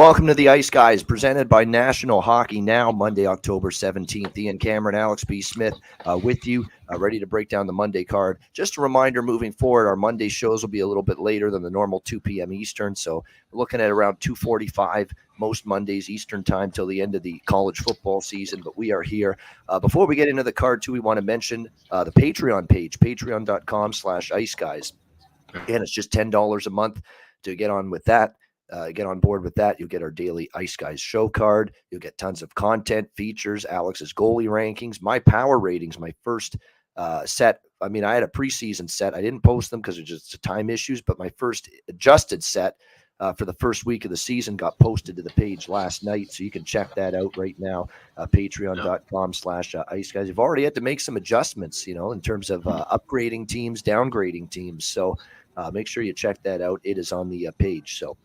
Welcome to the Ice Guys, presented by National Hockey Now, Monday, October 17th. Ian Cameron, Alex B. Smith with you, ready to break down the Monday card. Just a reminder, moving forward, our Monday shows will be a little bit later than the normal 2 p.m. Eastern, so we're looking at around 2:45 most Mondays Eastern time till the end of the college football season, but we are here. Before we get into the card, too, we want to mention the Patreon page, patreon.com/iceguys. Again, it's just $10 a month to get on with that. Get on board with that. You'll get our daily Ice Guys show card. You'll get tons of content, features, Alex's goalie rankings, my power ratings, my first set. I mean, I had a preseason set. I didn't post them because it's just time issues, but my first adjusted set for the first week of the season got posted to the page last night. So you can check that out right now, patreon.com/Ice Guys. You've already had to make some adjustments, in terms of upgrading teams, downgrading teams. So make sure you check that out. It is on the page. So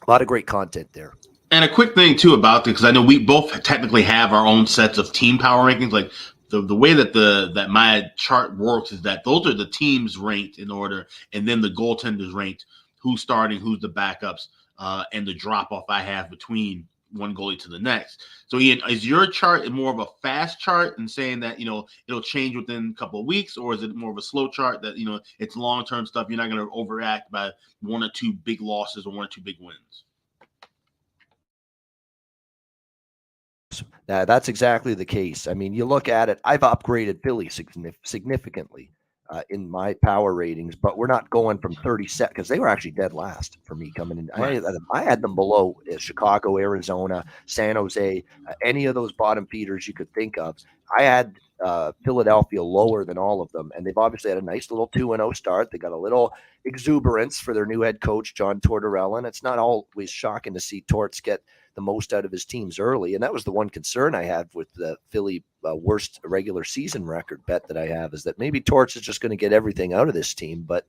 a lot of great content there. And a quick thing, too, about this, because I know we both technically have our own sets of team power rankings. Like the way that my chart works is that those are the teams ranked in order, and then the goaltenders ranked, who's starting, who's the backups, and the drop-off I have between one goalie to the next. So, Ian, is your chart more of a fast chart and saying that, it'll change within a couple of weeks, or is it more of a slow chart that, it's long-term stuff? You're not going to overact by one or two big losses or one or two big wins. That's exactly the case. I mean, you look at it, I've upgraded Philly significantly in my power ratings, but we're not going from 30 set because they were actually dead last for me coming in. Right. I had them below Chicago, Arizona, San Jose, any of those bottom feeders you could think of. I had Philadelphia lower than all of them, and they've obviously had a nice little 2-0 start. They got a little exuberance for their new head coach, John Tortorella, and it's not always shocking to see Torts get the most out of his teams early. And that was the one concern I had with the Philly worst regular season record bet that I have, is that maybe Torts is just going to get everything out of this team. But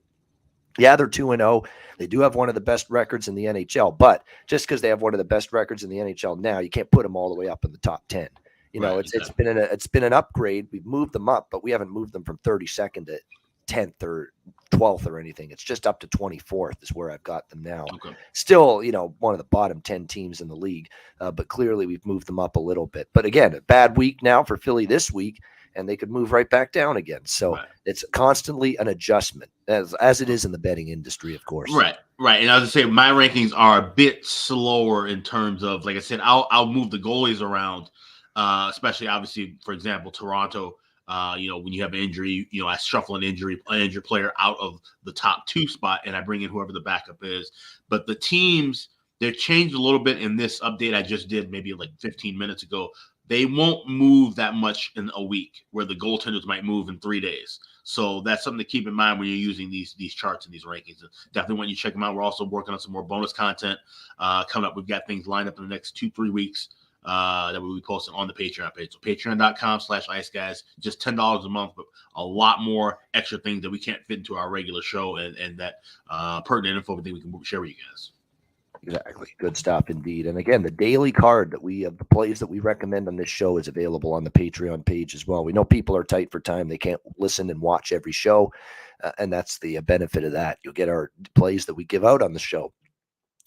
yeah, they're 2-0. They do have one of the best records in the NHL, but just because they have one of the best records in the NHL now, you can't put them all the way up in the top 10. It's been an upgrade. We've moved them up, but we haven't moved them from 32nd to 10th or 12th or anything. It's just up to 24th is where I've got them now. Okay. Still, one of the bottom 10 teams in the league, but clearly we've moved them up a little bit. But again, a bad week now for Philly this week, and they could move right back down again. So It's constantly an adjustment, as it is in the betting industry, of course. Right. And I was going to say, my rankings are a bit slower in terms of, like I said, I'll move the goalies around, especially, obviously, for example, Toronto. When you have an injury, I shuffle an injured player out of the top 2 spot and I bring in whoever the backup is. But the teams, they've changed a little bit in this update I just did maybe like 15 minutes ago. They won't move that much in a week, where the goaltenders might move in 3 days. So that's something to keep in mind when you're using these charts and these rankings. Definitely when you check them out. We're also working on some more bonus content coming up. We've got things lined up in the next 2-3 weeks. That we'll be posting on the Patreon page. So patreon.com/Ice Guys, just $10 a month, but a lot more extra things that we can't fit into our regular show, and that pertinent info we think we can share with you guys. Exactly. Good stuff indeed. And again, the daily card that we have, the plays that we recommend on this show, is available on the Patreon page as well. We know people are tight for time. They can't listen and watch every show. And that's the benefit of that. You'll get our plays that we give out on the show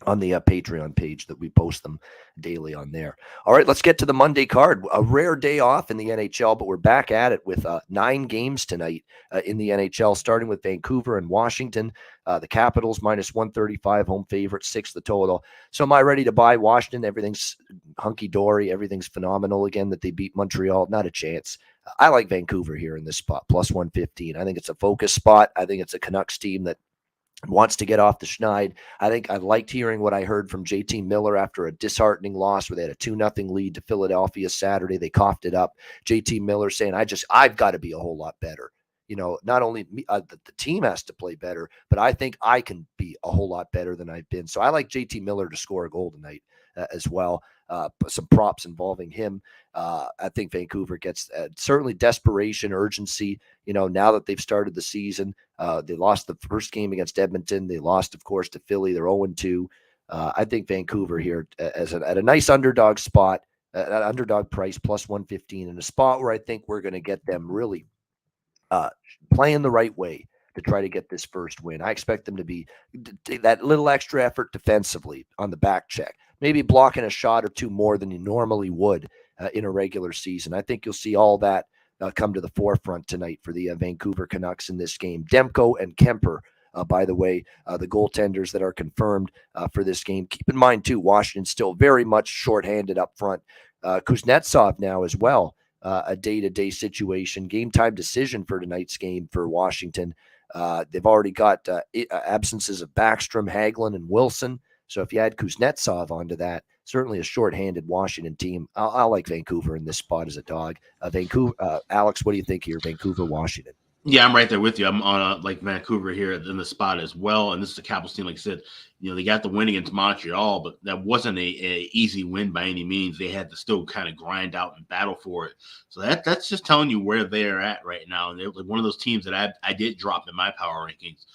on the Patreon page that we post them daily on there. All right, let's get to the Monday card. A rare day off in the NHL, but we're back at it with 9 games tonight in the NHL, starting with Vancouver and Washington. The Capitals -135, home favorite, 6 the total. So am I ready to buy Washington? Everything's hunky-dory. Everything's phenomenal again that they beat Montreal. Not a chance. I like Vancouver here in this spot, +115. I think it's a focus spot. I think it's a Canucks team that wants to get off the schneid. I think I liked hearing what I heard from JT Miller after a disheartening loss where they had a 2-0 lead to Philadelphia Saturday. They coughed it up. JT Miller saying, I've got to be a whole lot better. Not only me, the team has to play better, but I think I can be a whole lot better than I've been. So I like JT Miller to score a goal tonight as well. Some props involving him. I think Vancouver gets certainly desperation, urgency. Now that they've started the season, they lost the first game against Edmonton. They lost, of course, to Philly. They're 0-2. I think Vancouver here at a nice underdog spot, an underdog price, +115, in a spot where I think we're going to get them really playing the right way to try to get this first win. I expect them to be that little extra effort defensively on the back check. maybe blocking a shot or two more than you normally would in a regular season. I think you'll see all that come to the forefront tonight for the Vancouver Canucks in this game. Demko and Kemper, by the way, the goaltenders that are confirmed for this game. Keep in mind, too, Washington's still very much shorthanded up front. Kuznetsov now as well, a day-to-day situation. Game time decision for tonight's game for Washington. They've already got absences of Backstrom, Hagelin, and Wilson. So if you add Kuznetsov onto that, certainly a shorthanded Washington team. I like Vancouver in this spot as a dog. Vancouver, Alex, what do you think here? Vancouver, Washington. Yeah, I'm right there with you. I'm on like Vancouver here in the spot as well. And this is the Capitals team, like I said, they got the win against Montreal, but that wasn't a easy win by any means. They had to still kind of grind out and battle for it. So that's just telling you where they're at right now. And they're like one of those teams that I did drop in my power rankings.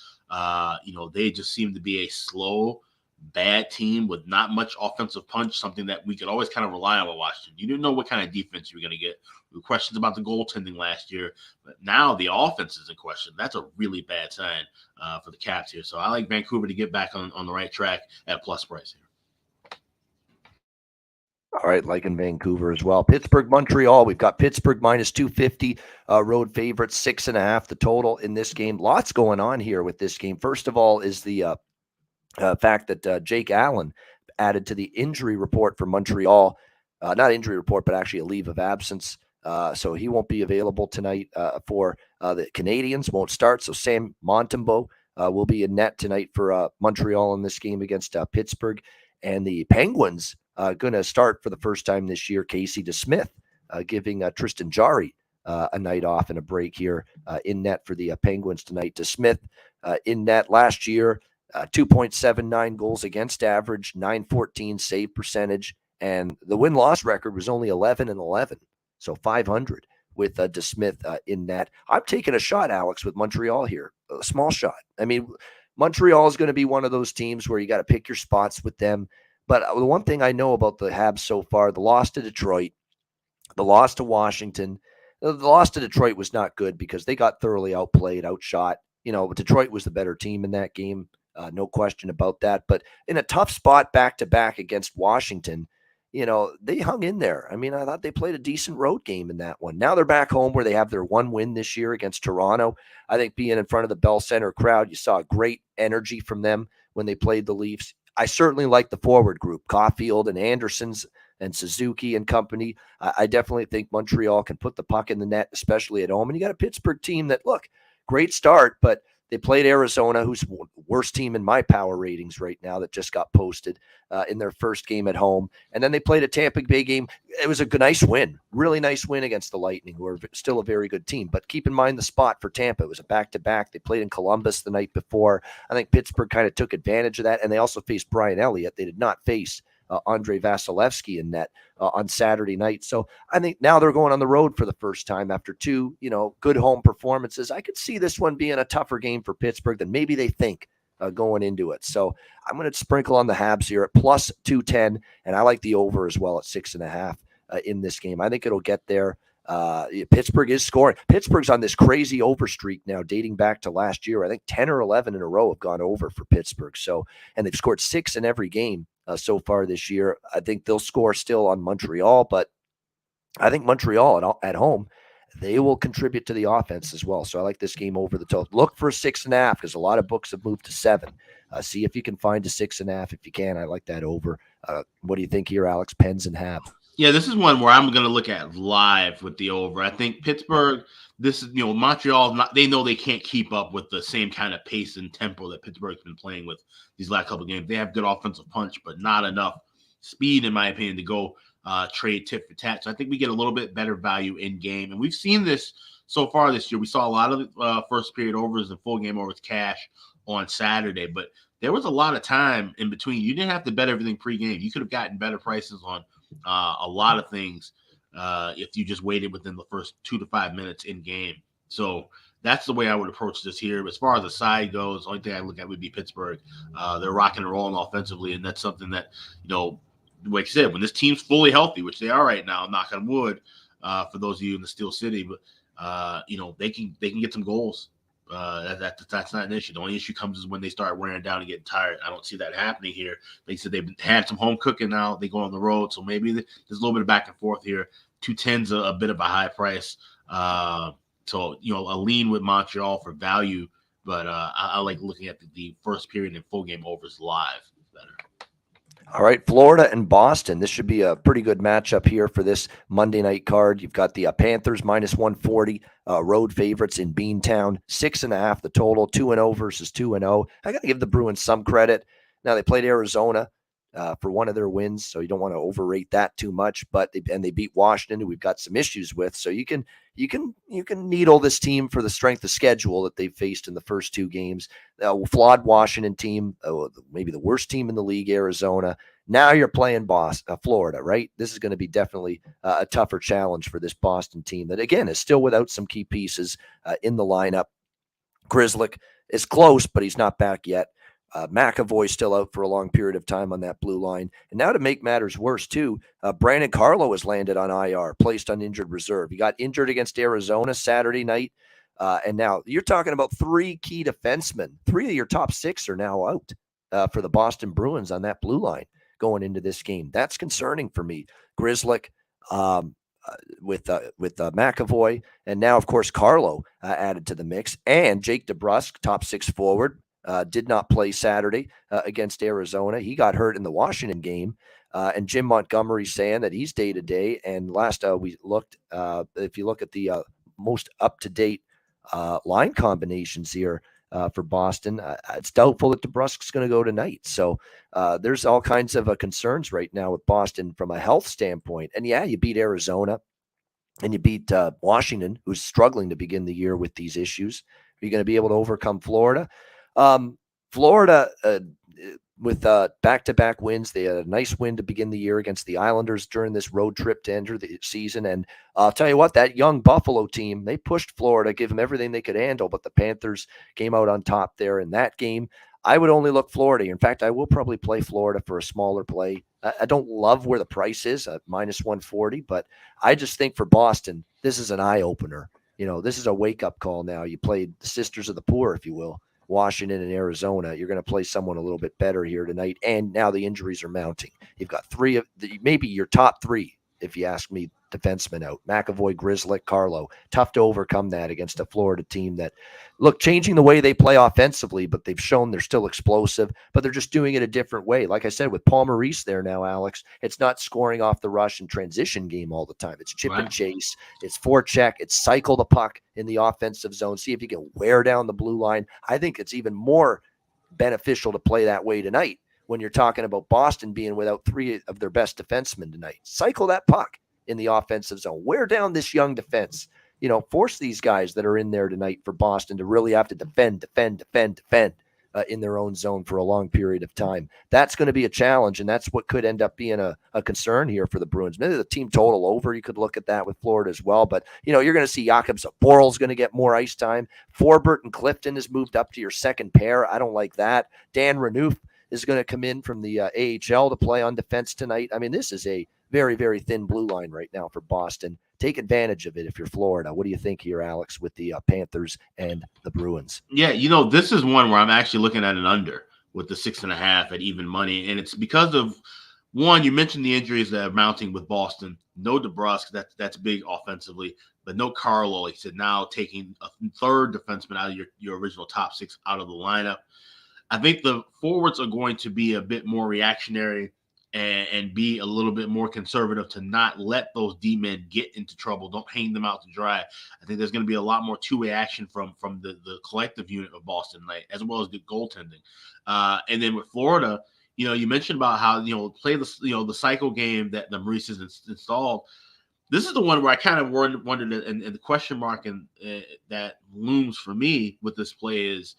They just seem to be a slow, bad team with not much offensive punch, something that we could always kind of rely on with Washington. You didn't know what kind of defense you were going to get. There were questions about the goaltending last year, but now the offense is in question. That's a really bad sign for the Caps here. So I like Vancouver to get back on the right track at plus price here. All right, liking Vancouver as well. Pittsburgh, Montreal. We've got Pittsburgh minus 250, road favorites, 6.5 the total in this game. Lots going on here with this game. First of all is the fact that Jake Allen added to the injury report for Montreal. Not injury report, but actually a leave of absence. So he won't be available tonight for the Canadiens. Won't start. So Sam Montembeault will be in net tonight for Montreal in this game against Pittsburgh. And the Penguins going to start for the first time this year, Casey DeSmith, giving Tristan Jarry a night off and a break here in net for the Penguins tonight. DeSmith in net last year. 2.79 goals against average, 914 save percentage, and the win-loss record was only 11-11, so 500 with DeSmith in net. I'm taking a shot, Alex, with Montreal here, a small shot. I mean, Montreal is going to be one of those teams where you got to pick your spots with them, but the one thing I know about the Habs so far, the loss to Detroit, the loss to Washington, the loss to Detroit was not good because they got thoroughly outplayed, outshot. Detroit was the better team in that game. No question about that. But in a tough spot back-to-back against Washington, they hung in there. I mean, I thought they played a decent road game in that one. Now they're back home where they have their one win this year against Toronto. I think being in front of the Bell Center crowd, you saw great energy from them when they played the Leafs. I certainly like the forward group, Caulfield and Andersons and Suzuki and company. I definitely think Montreal can put the puck in the net, especially at home. And you got a Pittsburgh team that, look, great start, but they played Arizona, who's the worst team in my power ratings right now that just got posted in their first game at home. And then they played a Tampa Bay game. It was a nice win, really nice win against the Lightning, who are still a very good team. But keep in mind the spot for Tampa. It was a back-to-back. They played in Columbus the night before. I think Pittsburgh kind of took advantage of that, and they also faced Brian Elliott. They did not face Andrei Vasilevsky in net on Saturday night. So I think now they're going on the road for the first time after two, good home performances. I could see this one being a tougher game for Pittsburgh than maybe they think going into it. So I'm going to sprinkle on the Habs here at plus 210, and I like the over as well at 6.5 in this game. I think it'll get there. Pittsburgh is scoring. Pittsburgh's on this crazy over streak now dating back to last year. I think 10 or 11 in a row have gone over for Pittsburgh. So, and they've scored 6 in every game so far this year. I think they'll score still on Montreal, but I think Montreal at home, they will contribute to the offense as well. So I like this game over the total. Look for 6.5 because a lot of books have moved to 7. See if you can find a 6.5. If you can, I like that over. What do you think here, Alex? Pens and Habs. Yeah, this is one where I'm going to look at live with the over. I think Pittsburgh, this is, Montreal, they know they can't keep up with the same kind of pace and tempo that Pittsburgh's been playing with these last couple of games. They have good offensive punch, but not enough speed, in my opinion, to go trade tit for tat. So I think we get a little bit better value in game. And we've seen this so far this year. We saw a lot of first period overs and full game overs cash on Saturday, but there was a lot of time in between. You didn't have to bet everything pregame. You could have gotten better prices on a lot of things if you just waited within the first 2 to 5 minutes in game. So that's the way I would approach this here. As far as the side goes, the only thing I look at would be Pittsburgh. They're rocking and rolling offensively, and that's something that, like I said, when this team's fully healthy, which they are right now, knock on wood, for those of you in the Steel City, but they can get some goals. That's not an issue. The only issue comes is when they start wearing down and getting tired. I don't see that happening here. They said they've had some home cooking now. They go on the road, so maybe there's a little bit of back and forth here. 210's a bit of a high price. So a lean with Montreal for value, but I like looking at the first period and full game overs live better. All right, Florida and Boston. This should be a pretty good matchup here for this Monday night card. You've got the Panthers minus 140, road favorites in Beantown, 6.5 the total, 2-0 versus 2-0. I got to give the Bruins some credit. Now they played Arizona for one of their wins, so you don't want to overrate that too much. But they beat Washington, who we've got some issues with. So you can needle this team for the strength of schedule that they've faced in the first two games. Flawed Washington team, maybe the worst team in the league, Arizona. Now you're playing Florida, right? This is going to be definitely a tougher challenge for this Boston team that, again, is still without some key pieces in the lineup. Grzelcyk is close, but he's not back yet. McAvoy still out for a long period of time on that blue line. And now to make matters worse, too, Brandon Carlo has landed on IR, placed on injured reserve. He got injured against Arizona Saturday night. And now you're talking about three key defensemen. 3 of your top 6 are now out for the Boston Bruins on that blue line going into this game. That's concerning for me. Grzelcyk with McAvoy. And now, of course, Carlo added to the mix. And Jake DeBrusk, top 6 forward. Did not play Saturday against Arizona. He got hurt in the Washington game. And Jim Montgomery saying that he's day-to-day. And last we looked, if you look at the most up-to-date line combinations here for Boston, it's doubtful that DeBrusk's going to go tonight. So there's all kinds of concerns right now with Boston from a health standpoint. And, yeah, you beat Arizona and you beat Washington, who's struggling to begin the year with these issues. Are you going to be able to overcome Florida? Florida, with back-to-back wins, they had a nice win to begin the year against the Islanders during this road trip to enter the season. And I'll tell you what, that young Buffalo team, they pushed Florida, gave them everything they could handle, but the Panthers came out on top there in that game. I would only look Florida. In fact, I will probably play Florida for a smaller play. I don't love where the price is at minus 140, but I just think for Boston, this is an eye-opener. This is a wake-up call now. You played the sisters of the poor, if you will. Washington and Arizona, you're going to play someone a little bit better here tonight. And now the injuries are mounting. You've got maybe your top 3, if you ask me, defensemen out. McAvoy, Grzelcyk, Carlo. Tough to overcome that against a Florida team that, look, changing the way they play offensively, but they've shown they're still explosive, but they're just doing it a different way. Like I said, with Paul Maurice there now, Alex, it's not scoring off the rush and transition game all the time. It's chip and chase. It's forecheck. It's cycle the puck in the offensive zone. See if you can wear down the blue line. I think it's even more beneficial to play that way tonight when you're talking about Boston being without 3 of their best defensemen tonight. Cycle that puck in the offensive zone. Wear down this young defense. Force these guys that are in there tonight for Boston to really have to defend in their own zone for a long period of time. That's going to be a challenge, and that's what could end up being a concern here for the Bruins. Maybe the team total over, you could look at that with Florida as well. But, you're going to see Jakob Zaboral's going to get more ice time. Forbert and Clifton has moved up to your second pair. I don't like that. Dan Renouf is going to come in from the AHL to play on defense tonight. I mean, this is a very, very thin blue line right now for Boston. Take advantage of it if you're Florida. What do you think here, Alex, with the Panthers and the Bruins? Yeah, this is one where I'm actually looking at an under with the 6.5 at even money. And it's because of, one, you mentioned the injuries that are mounting with Boston. No DeBrusk, that's big offensively, but no Carlo. Like I said, now taking a third defenseman out of your original top 6 out of the lineup. I think the forwards are going to be a bit more reactionary and be a little bit more conservative to not let those D-men get into trouble. Don't hang them out to dry. I think there's going to be a lot more two-way action from the collective unit of Boston tonight, as well as the goaltending. And then with Florida, you mentioned about how, play the cycle game that the Maurice has installed. This is the one where I kind of wondered, and the question mark that looms for me with this play is,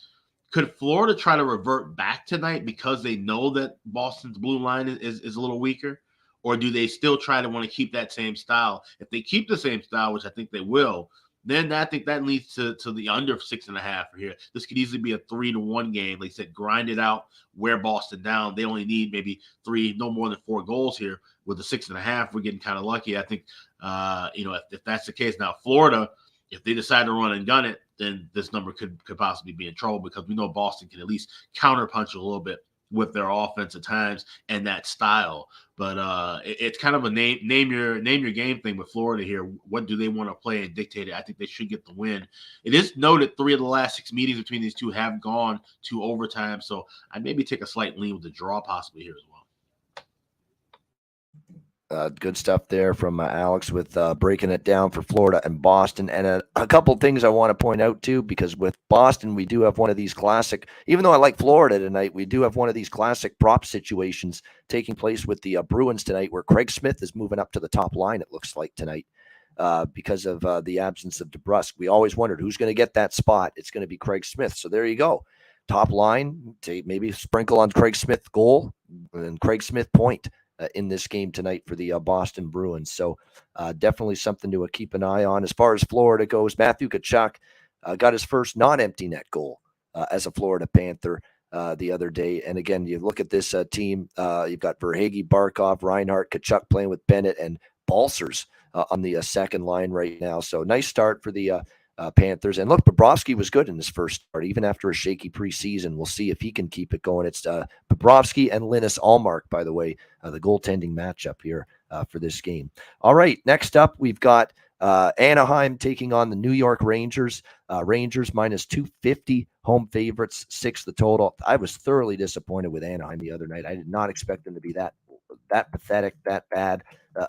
could Florida try to revert back tonight because they know that Boston's blue line is a little weaker? Or do they still try to want to keep that same style? If they keep the same style, which I think they will, then I think that leads to the under 6.5 here. This could easily be a 3-1 game. Like I said, grind it out, wear Boston down. They only need maybe no more than 4 goals here. With the 6.5, we're getting kind of lucky. I think, if that's the case. Now, Florida, if they decide to run and gun it, then this number could possibly be in trouble, because we know Boston can at least counterpunch a little bit with their offense at times and that style. But it's kind of a name your game thing with Florida here. What do they want to play and dictate it? I think they should get the win. It is noted 3 of the last 6 meetings between these two have gone to overtime, so I'd maybe take a slight lean with the draw possibly here as well. Good stuff there from Alex with breaking it down for Florida and Boston. And a couple things I want to point out too, because with Boston, we do have one of these classic, even though I like Florida tonight, we do have one of these classic prop situations taking place with the Bruins tonight, where Craig Smith is moving up to the top line, it looks like tonight, because of the absence of DeBrusk. We always wondered who's going to get that spot. It's going to be Craig Smith. So there you go. Top line, maybe sprinkle on Craig Smith goal and Craig Smith point in this game tonight for the Boston Bruins. So definitely something to keep an eye on. As far as Florida goes, Matthew Tkachuk got his first non-empty net goal as a Florida Panther the other day. And again, you look at this team, you've got Verhaeghe, Barkov, Reinhart, Tkachuk playing with Bennett, and Balcers on the second line right now. So nice start for the Panthers. And look, Bobrovsky was good in his first start, even after a shaky preseason. We'll see if he can keep it going. It's Bobrovsky and Linus Ullmark, by the way, the goaltending matchup here for this game. All right, next up, we've got Anaheim taking on the New York Rangers. Rangers minus 250, home favorites, 6 the total. I was thoroughly disappointed with Anaheim the other night. I did not expect them to be that pathetic, that bad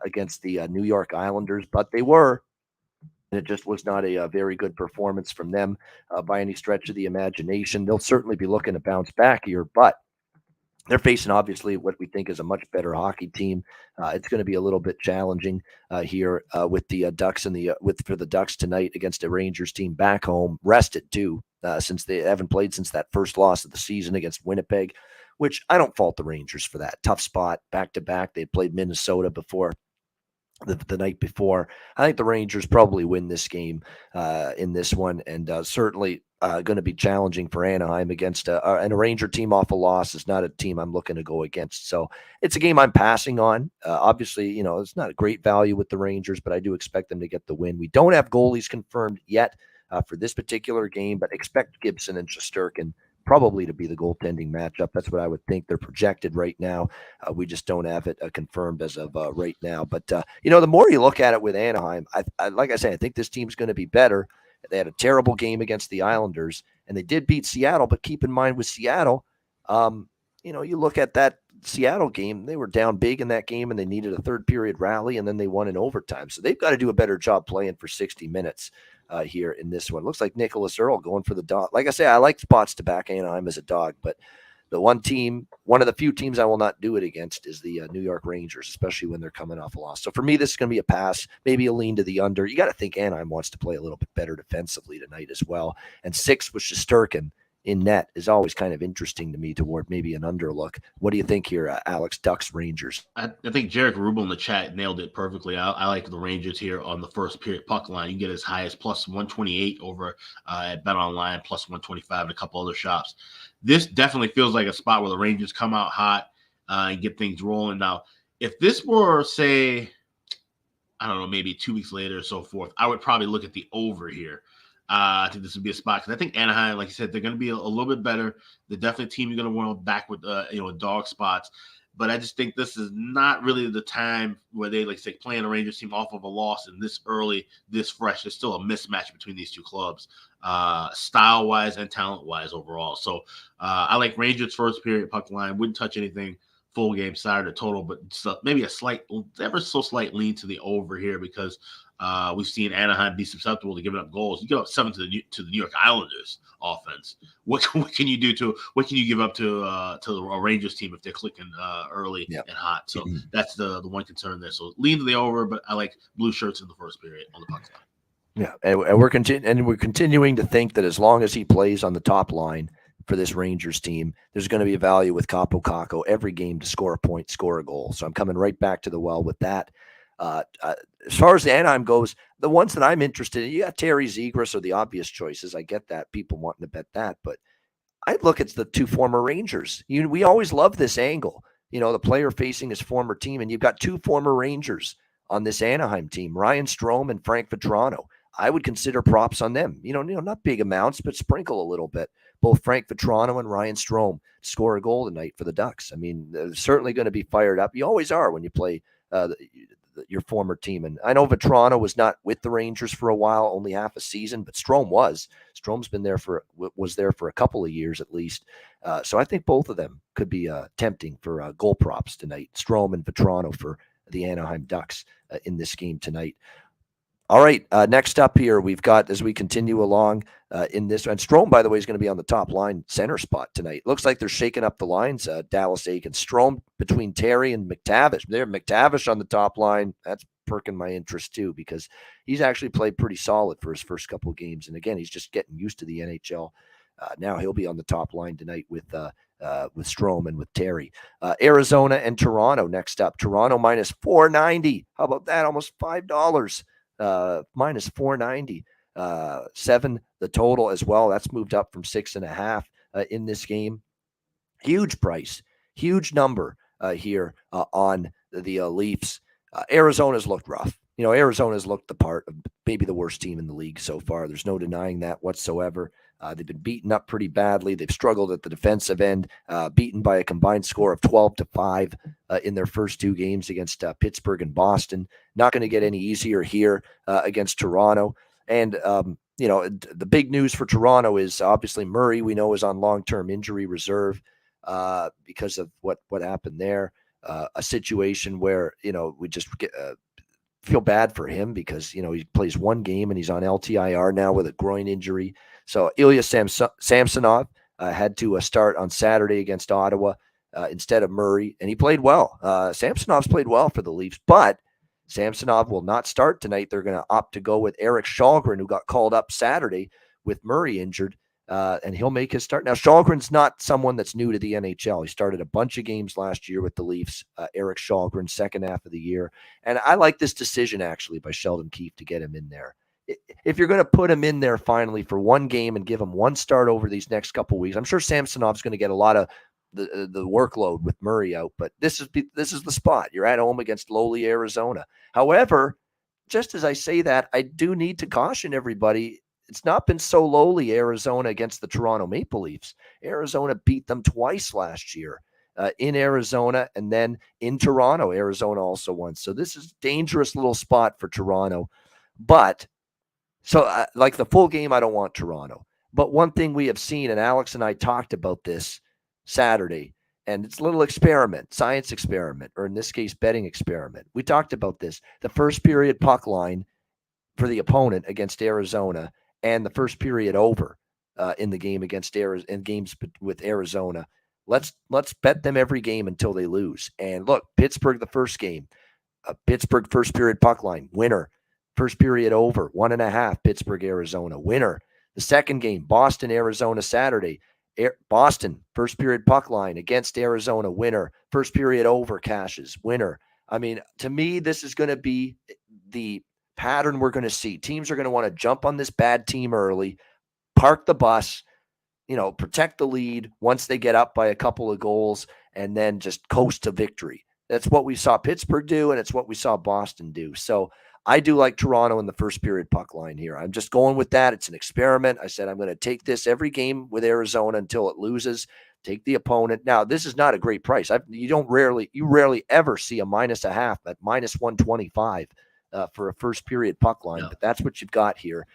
against the New York Islanders, but they were. It just was not a very good performance from them by any stretch of the imagination. They'll certainly be looking to bounce back here, but they're facing obviously what we think is a much better hockey team. It's going to be a little bit challenging here with the Ducks and for the Ducks tonight against a Rangers team back home, rested too, since they haven't played since that first loss of the season against Winnipeg, which I don't fault the Rangers for that. Tough spot, back to back. They played Minnesota before. The night before. I think the Rangers probably win this game in this one, and certainly going to be challenging for Anaheim against and a Ranger team off a loss is not a team I'm looking to go against. So it's a game I'm passing on. Obviously, it's not a great value with the Rangers, but I do expect them to get the win. We don't have goalies confirmed yet for this particular game, but expect Gibson and Shesterkin probably to be the goaltending matchup. That's what I would think. They're projected right now. We just don't have it confirmed as of right now. But, the more you look at it with Anaheim, I like I say, I think this team's going to be better. They had a terrible game against the Islanders, and they did beat Seattle. But keep in mind with Seattle, you look at that Seattle game, they were down big in that game, and they needed a third period rally, and then they won in overtime. So they've got to do a better job playing for 60 minutes. Here in this one. Looks like Nicholas Earl going for the dog. Like I say, I like spots to back Anaheim as a dog, but the one of the few teams I will not do it against is the New York Rangers, especially when they're coming off a loss. So for me, this is going to be a pass, maybe a lean to the under. You got to think Anaheim wants to play a little bit better defensively tonight as well. And 6 with Shesterkin in net is always kind of interesting to me toward maybe an underlook. What do you think here, Alex? Ducks, Rangers? I think Jarek Rubel in the chat nailed it perfectly. I like the Rangers here on the first period puck line. You can get as high as plus 128 over at BetOnline, plus 125 and a couple other shops. This definitely feels like a spot where the Rangers come out hot and get things rolling. Now, if this were, say, I don't know, maybe 2 weeks later or so forth, I would probably look at the over here. I think this would be a spot because I think Anaheim, like you said, they're going to be a little bit better. They're definitely a team you're going to want to back with, dog spots. But I just think this is not really the time where they, like say, playing a Rangers team off of a loss and this early, this fresh. There's still a mismatch between these two clubs, style-wise and talent-wise overall. So I like Rangers first period puck line. Wouldn't touch anything full game side or total, but maybe a slight, ever so slight lean to the over here because we've seen Anaheim be susceptible to giving up goals. You give up 7 to the New York Islanders offense. What can you do what can you give up to a Rangers team if they're clicking early and hot? So that's the one concern there. So lean to the over, but I like blue shirts in the first period on the puck side. Yeah, and we're continuing to think that as long as he plays on the top line for this Rangers team, there's going to be a value with Capo Caco every game to score a point, score a goal. So I'm coming right back to the well with that. As far as the Anaheim goes, the ones that I'm interested in, you got Terry Zegras are the obvious choices. I get that, people wanting to bet that, but I'd look at the 2 former Rangers. We always love this angle, the player facing his former team, and you've got 2 former Rangers on this Anaheim team, Ryan Strome and Frank Vetrano. I would consider props on them. Not big amounts, but sprinkle a little bit. Both Frank Vetrano and Ryan Strome score a goal tonight for the Ducks. I mean, they're certainly going to be fired up. You always are when you play your former team. And I know Vetrano was not with the Rangers for a while, only half a season, but Strome was. Strome's been there was there for a couple of years at least. So I think both of them could be tempting for goal props tonight. Strome and Vetrano for the Anaheim Ducks in this game tonight. All right, next up here, we've got, as we continue along in this, and Strome, by the way, is going to be on the top line center spot tonight. Looks like they're shaking up the lines, Dallas Aiken. Strome between Terry and McTavish. There, McTavish on the top line. That's perking my interest, too, because he's actually played pretty solid for his first couple of games. And again, he's just getting used to the NHL. Now he'll be on the top line tonight with Strome and with Terry. Arizona and Toronto next up. Toronto minus 490. How about that? Almost $5. Minus 490. 7 the total as well. That's moved up from 6.5 in this game. Huge price, huge number here on the Leafs. Arizona's looked rough. Arizona's looked the part of maybe the worst team in the league so far. There's no denying that whatsoever. They've been beaten up pretty badly. They've struggled at the defensive end, beaten by a combined score of 12-5 in their first 2 games against Pittsburgh and Boston. Not going to get any easier here against Toronto. And, the big news for Toronto is obviously Murray, we know, is on long-term injury reserve because of what happened there. A situation where, we just feel bad for him because, he plays 1 game and he's on LTIR now with a groin injury. So Ilya Samsonov had to start on Saturday against Ottawa instead of Murray, and he played well. Samsonov's played well for the Leafs, but Samsonov will not start tonight. They're going to opt to go with Erik Källgren, who got called up Saturday with Murray injured, and he'll make his start. Now, Källgren's not someone that's new to the NHL. He started a bunch of games last year with the Leafs, Erik Källgren, second half of the year. And I like this decision, actually, by Sheldon Keefe to get him in there. If you're going to put him in there finally for 1 game and give him 1 start over these next couple weeks, I'm sure Samsonov's going to get a lot of the workload with Murray out, but this is the spot. You're at home against lowly Arizona. However, just as I say that, I do need to caution everybody. It's not been so lowly, Arizona against the Toronto Maple Leafs. Arizona beat them twice last year in Arizona, and then in Toronto, Arizona also won. So this is a dangerous little spot for Toronto. But so like the full game, I don't want Toronto. But one thing we have seen, and Alex and I talked about this Saturday, and it's a little experiment, science experiment, or in this case, betting experiment. We talked about this. The first period puck line for the opponent against Arizona and the first period over in the game against in games with Arizona. Let's bet them every game until they lose. And look, Pittsburgh, the first game, Pittsburgh first period puck line, winner. First period over, 1.5, Pittsburgh, Arizona, winner. The second game, Boston, Arizona, Saturday. Boston, first period puck line against Arizona, winner. First period over, cashes, winner. I mean, to me, this is going to be the pattern we're going to see. Teams are going to want to jump on this bad team early, park the bus, protect the lead once they get up by a couple of goals, and then just coast to victory. That's what we saw Pittsburgh do, and it's what we saw Boston do. So I do like Toronto in the first period puck line here. I'm just going with that. It's an experiment. I said I'm going to take this every game with Arizona until it loses. Take the opponent. Now, this is not a great price. You rarely ever see a -0.5 at -125 for a first period puck line, but that's what you've got here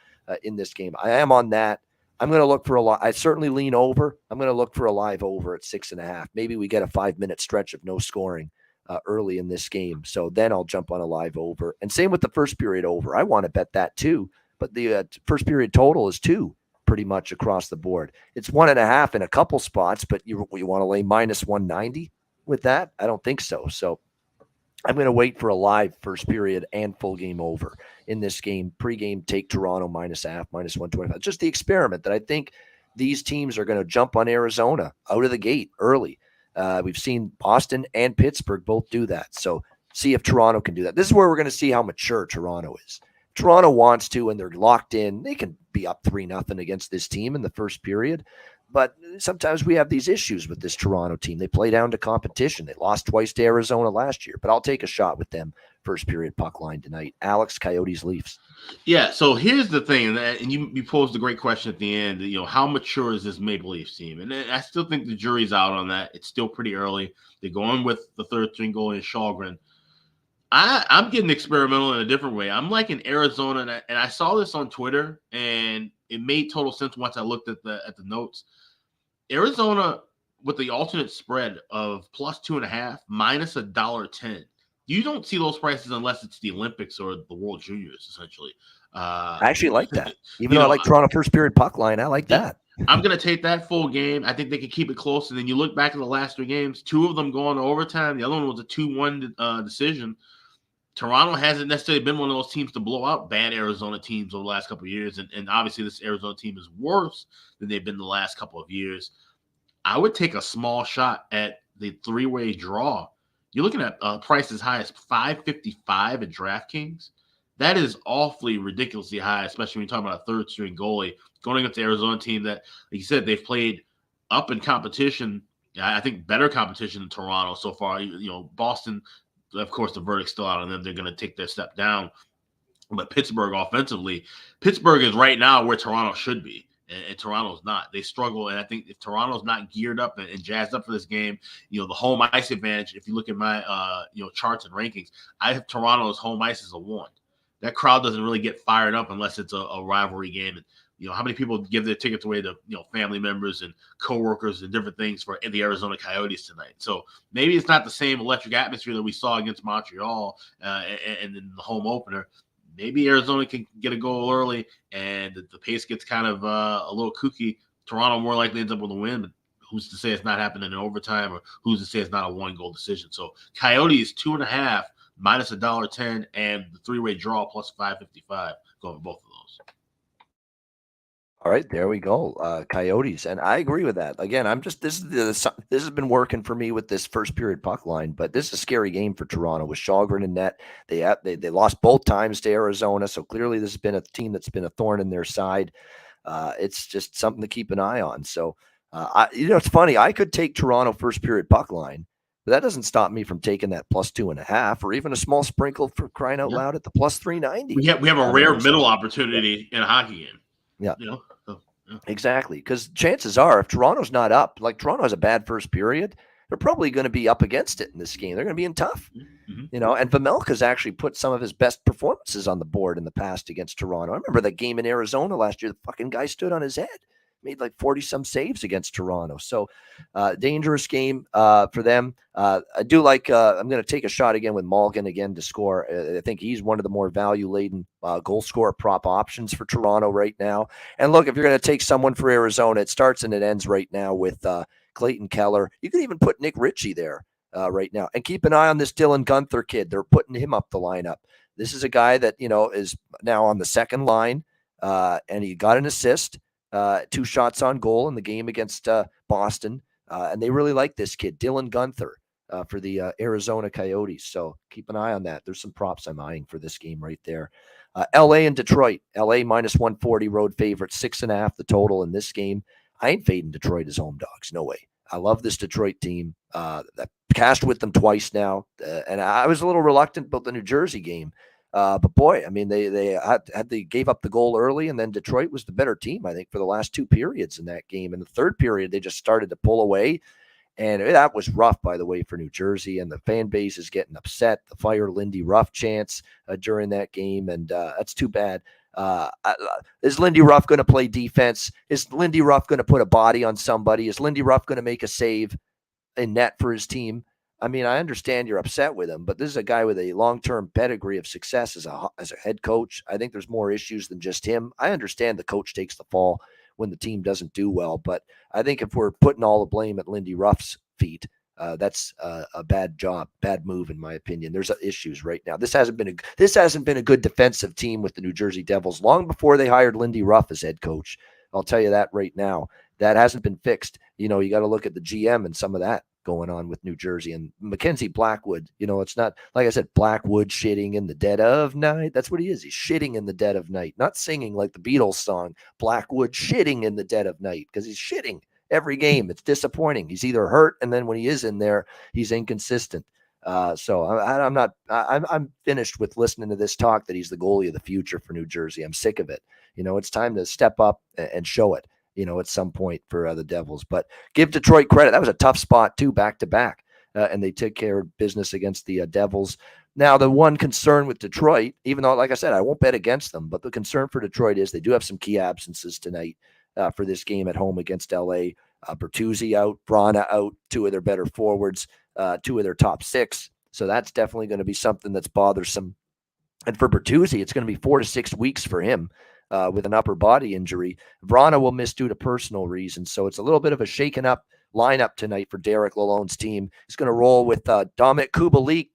in this game. I am on that. I'm going to look for a lot. I certainly lean over. I'm going to look for a live over at 6.5. Maybe we get a 5-minute stretch of no scoring early in this game. So then I'll jump on a live over. And same with the first period over. I want to bet that too. But the first period total is 2 pretty much across the board. It's 1.5 in a couple spots, but you want to lay -190 with that? I don't think so. So I'm going to wait for a live first period and full game over in this game. Pre-game, take Toronto -0.5, -125. Just the experiment that I think these teams are going to jump on Arizona out of the gate early. We've seen Boston and Pittsburgh both do that. So see if Toronto can do that. This is where we're going to see how mature Toronto is. Toronto wants to, and they're locked in. They can be up 3-0 against this team in the first period. But sometimes we have these issues with this Toronto team. They play down to competition. They lost twice to Arizona last year, but I'll take a shot with them first period puck line tonight. Alex, Coyotes, Leafs. Yeah, so here's the thing, and you posed a great question at the end. How mature is this Maple Leafs team? And I still think the jury's out on that. It's still pretty early. They're going with the third string goalie, Shalgren. I'm getting experimental in a different way. I'm like in Arizona, and I saw this on Twitter, and it made total sense once I looked at the notes. Arizona with the alternate spread of +2.5 minus $1.10. You don't see those prices unless it's the Olympics or the World Juniors, essentially. I actually like that. Even though I like Toronto first period puck line, I like that. I'm going to take that full game. I think they can keep it close. And then you look back at the last 3 games, 2 of them going to overtime. The other one was a 2-1 decision. Toronto hasn't necessarily been one of those teams to blow out bad Arizona teams over the last couple of years. And obviously this Arizona team is worse than they've been the last couple of years. I would take a small shot at the 3-way draw. You're looking at price as high as $5.55 at DraftKings. That is awfully ridiculously high, especially when you're talking about a third-string goalie going against the Arizona team that, like you said, they've played up in competition. I think better competition than Toronto so far. Boston, of course, the verdict's still out on them. They're going to take their step down. But Pittsburgh offensively, Pittsburgh is right now where Toronto should be. And Toronto's not. They struggle, and I think if Toronto's not geared up and jazzed up for this game, the home ice advantage, if you look at my charts and rankings, I have Toronto's home ice as a 1. That crowd doesn't really get fired up unless it's a rivalry game. And how many people give their tickets away to family members and coworkers and different things for the Arizona Coyotes tonight. So maybe it's not the same electric atmosphere that we saw against Montreal and in the home opener. Maybe Arizona can get a goal early, and the pace gets kind of a little kooky. Toronto more likely ends up with a win, but who's to say it's not happening in overtime, or who's to say it's not a 1-goal decision? So Coyotes 2.5 minus $1.10, and the 3-way draw plus $5.55 going with both of those. All right, there we go. Coyotes, and I agree with that. Again, this has been working for me with this first period puck line, but this is a scary game for Toronto with Shalgren and net. They lost both times to Arizona, so clearly this has been a team that's been a thorn in their side. It's just something to keep an eye on. So, it's funny. I could take Toronto first period puck line, but that doesn't stop me from taking that +2.5 or even a small sprinkle for crying out loud at the +390. We have a rare middle opportunity in a hockey game. Yeah. Exactly. Because chances are, if Toronto's not up, like Toronto has a bad first period, they're probably going to be up against it in this game. They're going to be in tough. And Vejmelka's actually put some of his best performances on the board in the past against Toronto. I remember that game in Arizona last year. The fucking guy stood on his head, made like 40-some saves against Toronto. So dangerous game for them. I do like I'm going to take a shot again with Malgin again to score. I think he's one of the more value-laden goal scorer prop options for Toronto right now. And look, if you're going to take someone for Arizona, it starts and it ends right now with Clayton Keller. You could even put Nick Ritchie there right now. And keep an eye on this Dylan Guenther kid. They're putting him up the lineup. This is a guy that, is now on the second line, and he got an assist. 2 shots on goal in the game against Boston. And they really like this kid, Dylan Guenther, for the Arizona Coyotes. So keep an eye on that. There's some props I'm eyeing for this game right there. LA and Detroit. LA minus 140 road favorite, 6.5 the total in this game. I ain't fading Detroit as home dogs. No way. I love this Detroit team. I've cashed with them twice now. And I was a little reluctant about the New Jersey game. But boy, I mean, they gave up the goal early, and then Detroit was the better team, I think, for the last 2 periods in that game. In the third period, they just started to pull away, and that was rough, by the way, for New Jersey, and the fan base is getting upset. The fire Lindy Ruff chants during that game, and that's too bad. Is Lindy Ruff going to play defense? Is Lindy Ruff going to put a body on somebody? Is Lindy Ruff going to make a save in net for his team? I mean, I understand you're upset with him, but this is a guy with a long-term pedigree of success as a head coach. I think there's more issues than just him. I understand the coach takes the fall when the team doesn't do well, but I think if we're putting all the blame at Lindy Ruff's feet, that's a bad job, bad move, in my opinion. There's issues right now. This hasn't been a good defensive team with the New Jersey Devils long before they hired Lindy Ruff as head coach. I'll tell you that right now. That hasn't been fixed. You got to look at the GM and some of that going on with New Jersey and Mackenzie Blackwood. It's not, like I said, Blackwood shitting in the dead of night. That's what he is. He's shitting in the dead of night, not singing like the Beatles song, Blackwood shitting in the dead of night, because he's shitting every game. It's disappointing. He's either hurt, and then when he is in there, he's inconsistent. So I'm finished with listening to this talk that he's the goalie of the future for New Jersey. I'm sick of it. It's time to step up and show it, at some point for the Devils. But give Detroit credit. That was a tough spot too, back to back. And they took care of business against the Devils. Now, the one concern with Detroit, even though, like I said, I won't bet against them, but the concern for Detroit is they do have some key absences tonight for this game at home against LA. Bertuzzi out, Brana out, two of their better forwards, two of their top six. So that's definitely going to be something that's bothersome. And for Bertuzzi, it's going to be 4 to 6 weeks for him with an upper body injury. Vrana will miss due to personal reasons. So it's a little bit of a shaken up lineup tonight for Derek Lalonde's team. He's going to roll with Dominic Kubalik.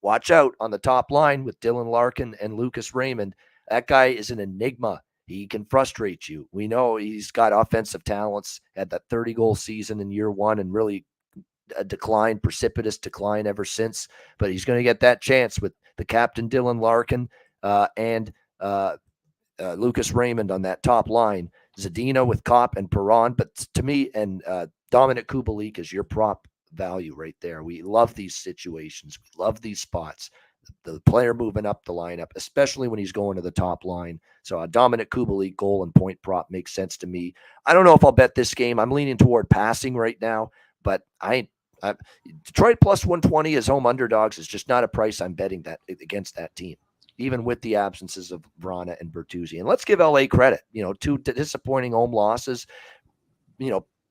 Watch out on the top line with Dylan Larkin and Lucas Raymond. That guy is an enigma. He can frustrate you. We know he's got offensive talents, had that 30-goal season in year one and really a precipitous decline ever since. But he's going to get that chance with the captain, Dylan Larkin, and Lucas Raymond on that top line. Zadina with Kopp and Perron. But to me, and Dominic Kubalik is your prop value right there. We love these situations. We love these spots. The player moving up the lineup, especially when he's going to the top line. So Dominic Kubalik goal and point prop makes sense to me. I don't know if I'll bet this game. I'm leaning toward passing right now, but Detroit plus 120 as home underdogs is just not a price I'm betting that against that team, even with the absences of Vrana and Bertuzzi. And let's give LA credit. 2 disappointing home losses,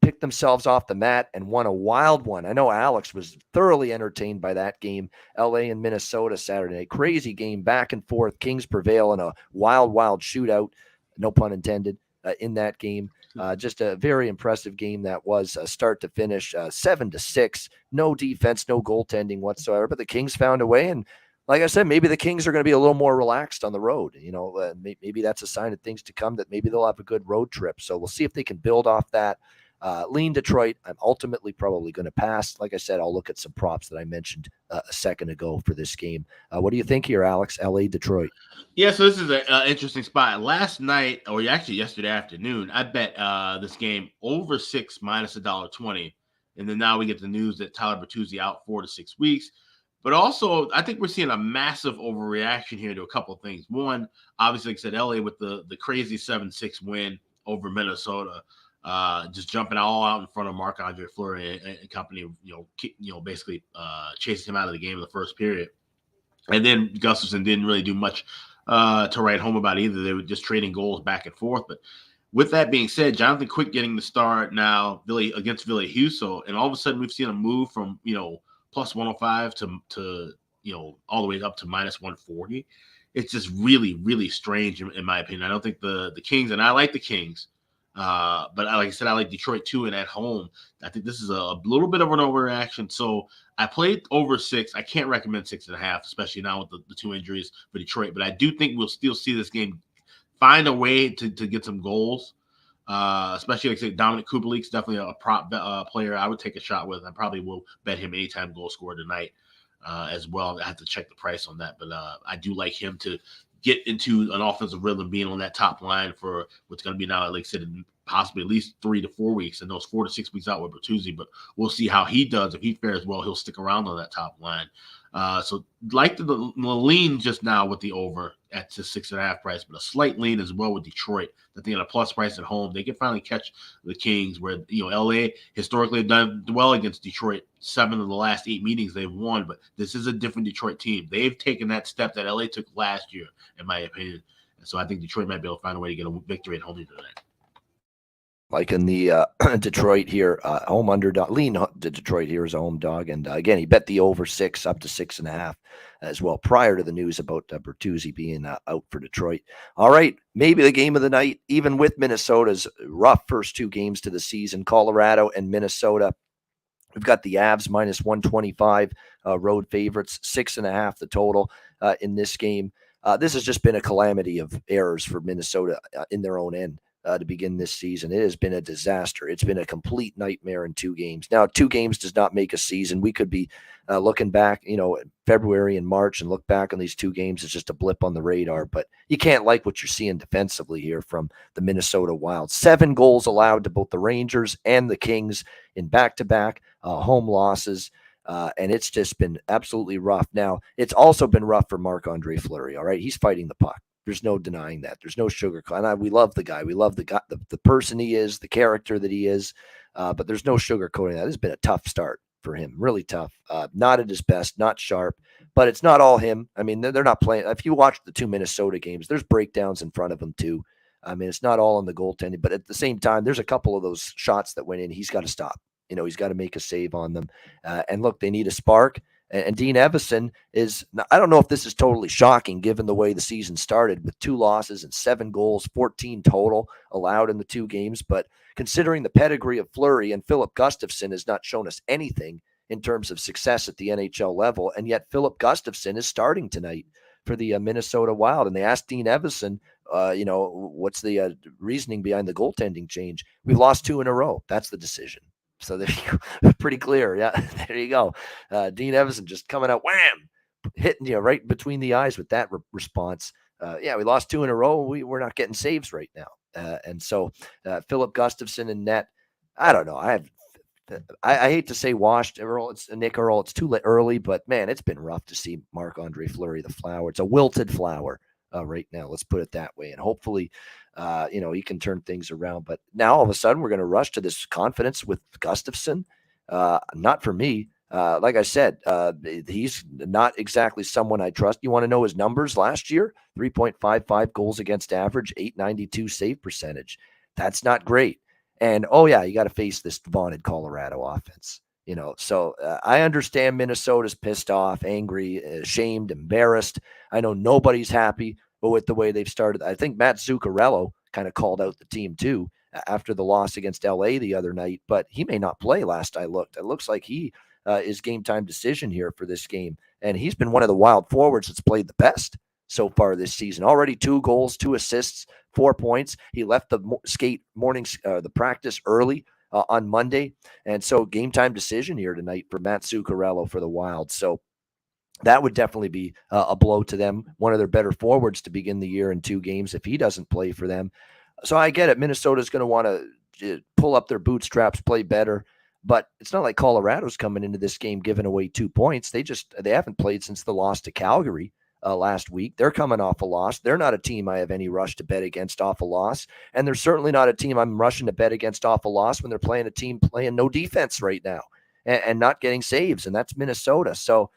picked themselves off the mat and won a wild one. I know Alex was thoroughly entertained by that game. LA and Minnesota Saturday night. Crazy game, back and forth. Kings prevail in a wild shootout, no pun intended, in that game. Just a very impressive game that was start to finish, 7-6. No defense, no goaltending whatsoever, but the Kings found a way. And like I said, maybe the Kings are going to be a little more relaxed on the road. Maybe that's a sign of things to come, that maybe they'll have a good road trip. So we'll see if they can build off that. Lean Detroit. I'm ultimately probably going to pass. Like I said, I'll look at some props that I mentioned a second ago for this game. What do you think here, Alex? LA, Detroit. Yeah, so this is an interesting spot. Last night, or actually yesterday afternoon, I bet this game over 6 minus $1.20. And then now we get the news that Tyler Bertuzzi out 4 to 6 weeks. But also, I think we're seeing a massive overreaction here to a couple of things. One, obviously, like I said, LA with the crazy 7-6 win over Minnesota. Just jumping all out in front of Marc-Andre Fleury and company, basically chasing him out of the game in the first period. And then Gustafsson didn't really do much to write home about either. They were just trading goals back and forth. But with that being said, Jonathan Quick getting the start now against Ville Husso, and all of a sudden we've seen a move from plus 105 to all the way up to minus 140. It's just really, really strange in my opinion. I don't think the Kings, and I like the Kings. But like I said, I like Detroit too, and at home, I think this is a little bit of an overreaction. So I played over 6. I can't recommend 6.5, especially now with the 2 injuries for Detroit. But I do think we'll still see this game find a way to get some goals. Especially like I said, Dominic Kubalik's definitely a prop player I would take a shot with. I probably will bet him anytime goal scorer tonight as well. I have to check the price on that, but I do like him to get into an offensive rhythm, being on that top line for what's going to be now, like I said, possibly at least 3 to 4 weeks, and those 4 to 6 weeks out with Bertuzzi. But we'll see how he does. If he fares well, he'll stick around on that top line. So like the lean just now with the over at the 6.5 price, but a slight lean as well with Detroit. That they got a plus price at home. They can finally catch the Kings, where LA historically have done well against Detroit. 7 of the last 8 meetings they've won, but this is a different Detroit team. They've taken that step that LA took last year, in my opinion. And so I think Detroit might be able to find a way to get a victory at home tonight. Like in the Detroit here, home underdog, lean to Detroit here as a home dog. And again, he bet the over 6 up to 6.5 as well prior to the news about Bertuzzi being out for Detroit. All right, maybe the game of the night, even with Minnesota's rough first 2 games to the season, Colorado and Minnesota. We've got the Avs minus 125 road favorites, 6.5 the total in this game. This has just been a calamity of errors for Minnesota in their own end. To begin this season. It has been a disaster. It's been a complete nightmare in 2 games. Now, 2 games does not make a season. We could be looking back, February and March, and look back on these 2 games as just a blip on the radar. But you can't like what you're seeing defensively here from the Minnesota Wild. 7 goals allowed to both the Rangers and the Kings in back-to-back home losses. And it's just been absolutely rough. Now, it's also been rough for Marc-Andre Fleury, all right? He's fighting the puck. There's no denying that. There's no sugarcoat. We love the guy. We love the guy, the person he is, the character that he is. But there's no sugarcoating that. It's been a tough start for him, really tough. Not at his best, not sharp, but it's not all him. I mean, they're not playing. If you watch the 2 Minnesota games, there's breakdowns in front of him too. I mean, it's not all on the goaltending, but at the same time, there's a couple of those shots that went in. He's got to stop. He's got to make a save on them. And look, they need a spark. And Dean Evason is, I don't know if this is totally shocking given the way the season started with 2 losses and 7 goals, 14 total allowed in the 2 games. But considering the pedigree of Fleury, and Philip Gustafsson has not shown us anything in terms of success at the NHL level, and yet Philip Gustafsson is starting tonight for the Minnesota Wild. And they asked Dean Evason, what's the reasoning behind the goaltending change? We've lost 2 in a row. That's the decision. So there you go. Pretty clear. Yeah, there you go. Dean Evason just coming out, wham, hitting you right between the eyes with that response. We lost 2 in a row. We're not getting saves right now. And so Philip Gustafsson and net, I don't know. I hate to say washed, Earl. It's Nick Earl. It's too early, but man, it's been rough to see Marc-Andre Fleury, the flower. It's a wilted flower right now. Let's put it that way. And hopefully, he can turn things around. But now all of a sudden, we're going to rush to this confidence with Gustafsson. Not for me. Like I said, he's not exactly someone I trust. You want to know his numbers last year? 3.55 goals against average, 892 save percentage. That's not great. And, you got to face this vaunted Colorado offense. So I understand Minnesota's pissed off, angry, ashamed, embarrassed. I know nobody's happy with the way they've started. I think Matt Zuccarello kind of called out the team too after the loss against LA the other night, but he may not play last I looked. It looks like he is game time decision here for this game. And he's been one of the Wild forwards that's played the best so far this season. Already 2 goals, 2 assists, 4 points. He left the the practice early on Monday. And so game time decision here tonight for Matt Zuccarello for the Wild. So that would definitely be a blow to them. One of their better forwards to begin the year in 2 games if he doesn't play for them. So I get it. Minnesota's going to want to pull up their bootstraps, play better. But it's not like Colorado's coming into this game giving away 2 points. They haven't played since the loss to Calgary last week. They're coming off a loss. They're not a team I have any rush to bet against off a loss. And they're certainly not a team I'm rushing to bet against off a loss when they're playing a team playing no defense right now and not getting saves. And that's Minnesota. So,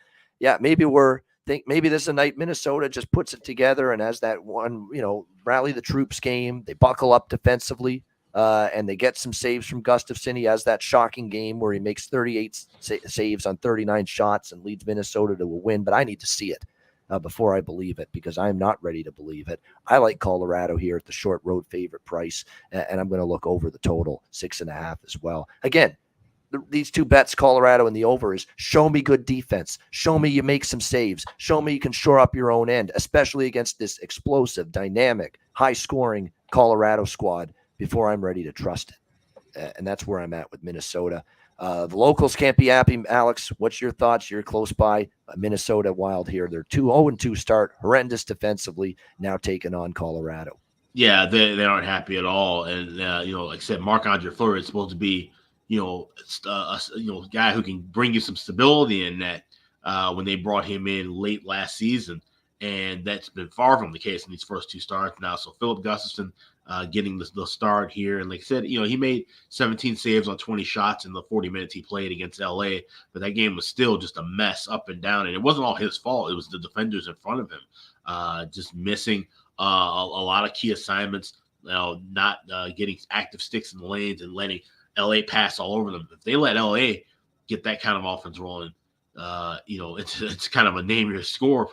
maybe maybe this is a night Minnesota just puts it together and has that one, rally the troops game. They buckle up defensively and they get some saves from Gustafsson. He has that shocking game where he makes 38 saves on 39 shots and leads Minnesota to a win. But I need to see it before I believe it, because I'm not ready to believe it. I like Colorado here at the short road favorite price, and I'm going to look over the total 6.5 as well. Again, these 2 bets, Colorado and the over, is show me good defense. Show me you make some saves. Show me you can shore up your own end, especially against this explosive, dynamic, high-scoring Colorado squad before I'm ready to trust it. And that's where I'm at with Minnesota. The locals can't be happy. Alex, what's your thoughts? You're close by. Minnesota Wild here. They're 2-0-2 start, horrendous defensively, now taking on Colorado. Yeah, they aren't happy at all. And, like I said, Marc-Andre Fleury is supposed to be, a guy who can bring you some stability in that when they brought him in late last season. And that's been far from the case in these first 2 starts now. So Philip Gustafsson getting the start here. And like I said, he made 17 saves on 20 shots in the 40 minutes he played against LA. But that game was still just a mess up and down. And it wasn't all his fault. It was the defenders in front of him just missing a lot of key assignments, not getting active sticks in the lanes and letting LA pass all over them. If they let LA get that kind of offense rolling, it's kind of a name your score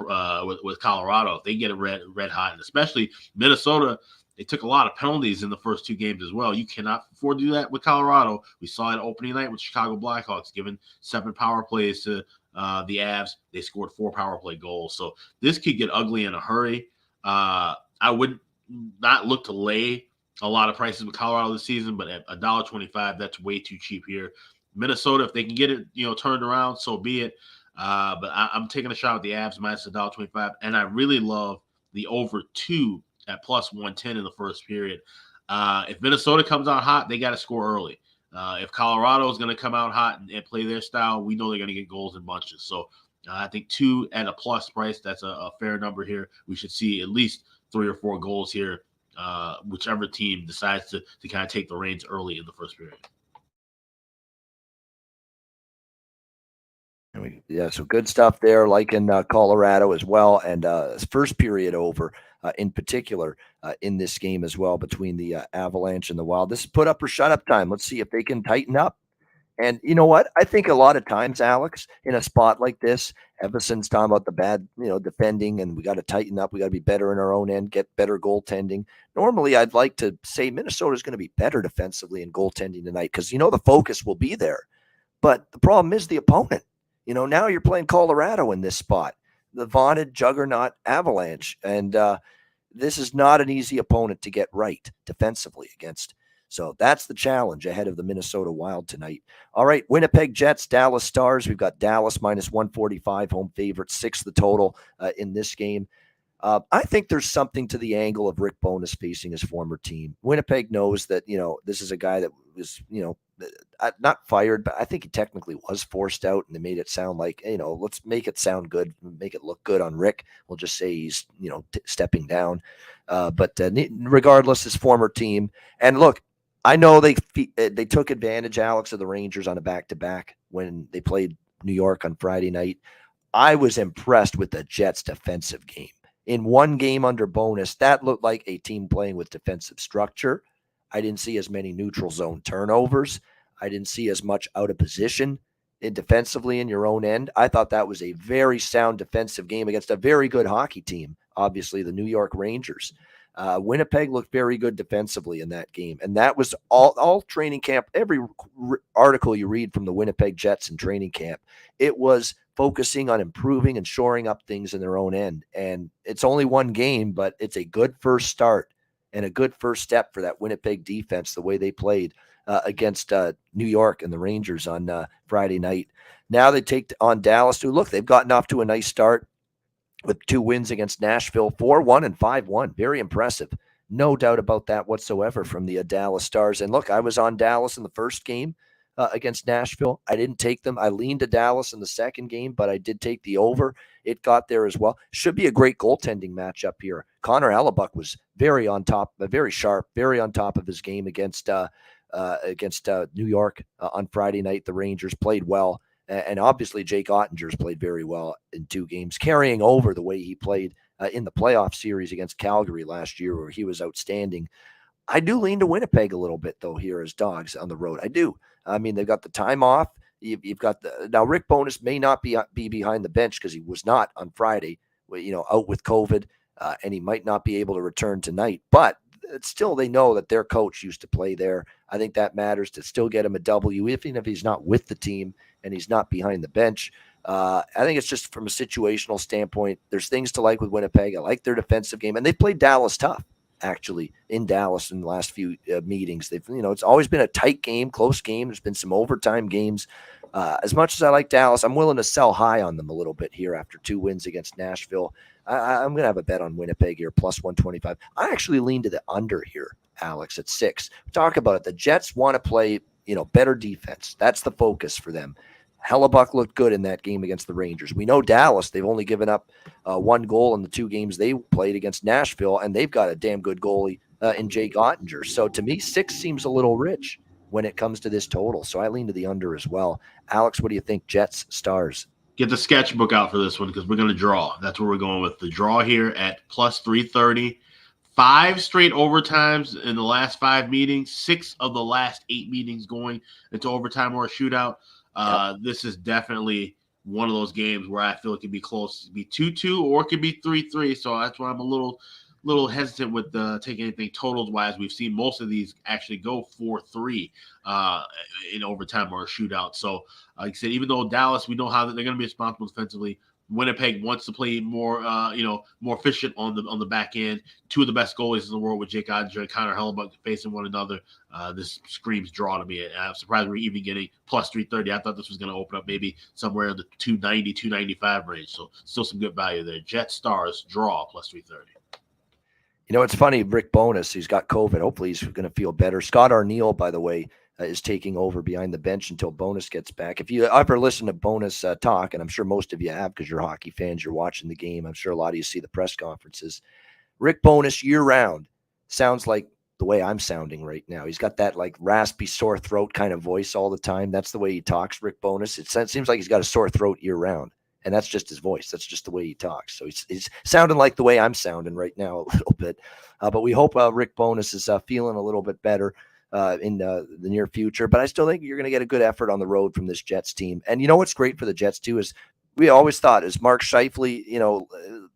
with Colorado. If they get it red hot, and especially Minnesota, they took a lot of penalties in the first 2 games as well. You cannot afford to do that with Colorado. We saw it opening night with Chicago Blackhawks, giving 7 power plays to the Avs. They scored 4 power play goals. So this could get ugly in a hurry. I would not look to lay a lot of prices with Colorado this season, but at $1.25, that's way too cheap here. Minnesota, if they can get it, turned around, so be it. But I'm taking a shot with the Avs minus $1.25, and I really love the over 2 at plus 110 in the first period. If Minnesota comes out hot, they got to score early. If Colorado is going to come out hot and play their style, we know they're going to get goals in bunches. So I think 2 at a plus price, that's a fair number here. We should see at least 3 or 4 goals here, whichever team decides to kind of take the reins early in the first period. Yeah, so good stuff there, like in Colorado as well. And first period over in particular in this game as well between the Avalanche and the Wild. This is put up or shut up time. Let's see if they can tighten up. And you know what? I think a lot of times, Alex, in a spot like this, Everson's talking about the bad, defending, and we got to tighten up. We got to be better in our own end, get better goaltending. Normally, I'd like to say Minnesota's going to be better defensively in goaltending tonight because, the focus will be there. But the problem is the opponent. Now you're playing Colorado in this spot, the vaunted juggernaut Avalanche. And this is not an easy opponent to get right defensively against. So that's the challenge ahead of the Minnesota Wild tonight. All right, Winnipeg Jets, Dallas Stars. We've got Dallas minus 145, home favorite, 6 the total in this game. I think there's something to the angle of Rick Bowness facing his former team. Winnipeg knows that, this is a guy that was, not fired, but I think he technically was forced out, and they made it sound like, let's make it sound good, make it look good on Rick. We'll just say he's, stepping down. But regardless, his former team. And look, I know they took advantage, Alex, of the Rangers on a back-to-back when they played New York on Friday night. I was impressed with the Jets' defensive game. In one game under Bowness, that looked like a team playing with defensive structure. I didn't see as many neutral zone turnovers. I didn't see as much out of position defensively in your own end. I thought that was a very sound defensive game against a very good hockey team, obviously the New York Rangers. Winnipeg looked very good defensively in that game. And that was all training camp. Every article you read from the Winnipeg Jets in training camp, it was focusing on improving and shoring up things in their own end. And it's only one game, but it's a good first start and a good first step for that Winnipeg defense, the way they played against New York and the Rangers on Friday night. Now they take on Dallas, who, look, they've gotten off to a nice start with 2 wins against Nashville, 4-1 and 5-1. Very impressive. No doubt about that whatsoever from the Dallas Stars. And look, I was on Dallas in the first game against Nashville. I didn't take them. I leaned to Dallas in the second game, but I did take the over. It got there as well. Should be a great goaltending matchup here. Connor Hellebuck was very on top, very sharp, very on top of his game against New York on Friday night. The Rangers played well. And obviously, Jake Ottinger's played very well in 2 games, carrying over the way he played in the playoff series against Calgary last year, where he was outstanding. I do lean to Winnipeg a little bit, though, here as dogs on the road. I do. I mean, they've got the time off. You've got now Rick Bowness may not be behind the bench because he was not on Friday, out with COVID, and he might not be able to return tonight. But still, they know that their coach used to play there. I think that matters to still get him a W, even if he's not with the team and he's not behind the bench. I think it's just from a situational standpoint, there's things to like with Winnipeg. I like their defensive game, and they played Dallas tough, actually, in Dallas in the last few meetings. They've, it's always been a tight game, close game. There's been some overtime games. As much as I like Dallas, I'm willing to sell high on them a little bit here after 2 wins against Nashville. I'm going to have a bet on Winnipeg here, plus 125. I actually lean to the under here, Alex, at 6. Talk about it. The Jets want to play, better defense. That's the focus for them. Hellebuck looked good in that game against the Rangers. We know Dallas, they've only given up 1 goal in the 2 games they played against Nashville, and they've got a damn good goalie in Jake Ottinger. So to me, 6 seems a little rich when it comes to this total. So I lean to the under as well. Alex, what do you think? Jets, Stars? Get the sketchbook out for this one because we're going to draw. That's where we're going with the draw here at plus 330. 5 straight overtimes in the last 5 meetings. 6 of the last 8 meetings going into overtime or a shootout. This is definitely one of those games where I feel it could be close. It could be 2-2 or it could be 3-3. So that's why I'm a little hesitant with taking anything totals wise. We've seen most of these actually go 4-3 in overtime or a shootout. So like I said, even though Dallas, we know how they're going to be responsible defensively. Winnipeg wants to play more, more efficient on the back end. 2 of the best goalies in the world with Jake Ottinger and Connor Hellebuck facing one another. This screams draw to me. I'm surprised we're even getting plus 330. I thought this was going to open up maybe somewhere in the 290, 295 range. So still some good value there. Jet Stars draw plus 330. It's funny, Rick Bowness, he's got COVID. Hopefully he's going to feel better. Scott Arniel, by the way, is taking over behind the bench until Bonus gets back. If you ever listen to Bonus talk, and I'm sure most of you have because you're hockey fans, you're watching the game. I'm sure a lot of you see the press conferences. Rick Bonus year round sounds like the way I'm sounding right now. He's got that like raspy, sore throat kind of voice all the time. That's the way he talks, Rick Bonus. It seems like he's got a sore throat year round. And that's just his voice. That's just the way he talks. So he's sounding like the way I'm sounding right now a little bit. But we hope Rick Bonus is feeling a little bit better in the near future. But I still think you're going to get a good effort on the road from this Jets team. And you know what's great for the Jets too is we always thought is Mark Scheifele,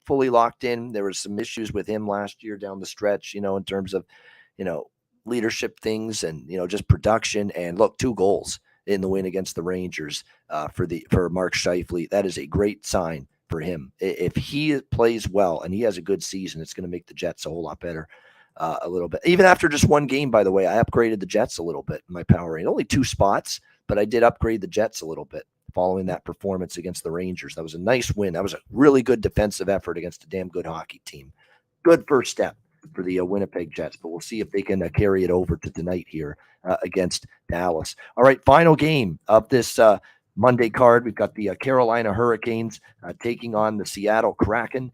fully locked in. There was some issues with him last year down the stretch, in terms of, leadership things and, just production. And look, 2 goals in the win against the Rangers for Mark Scheifele. That is a great sign for him. If he plays well and he has a good season, it's going to make the Jets a whole lot better. A little bit. Even after just one game, by the way, I upgraded the Jets a little bit in my power rating. Only 2 spots, but I did upgrade the Jets a little bit following that performance against the Rangers. That was a nice win. That was a really good defensive effort against a damn good hockey team. Good first step for the Winnipeg Jets, but we'll see if they can carry it over to tonight here against Dallas. All right, final game of this Monday card. We've got the Carolina Hurricanes taking on the Seattle Kraken.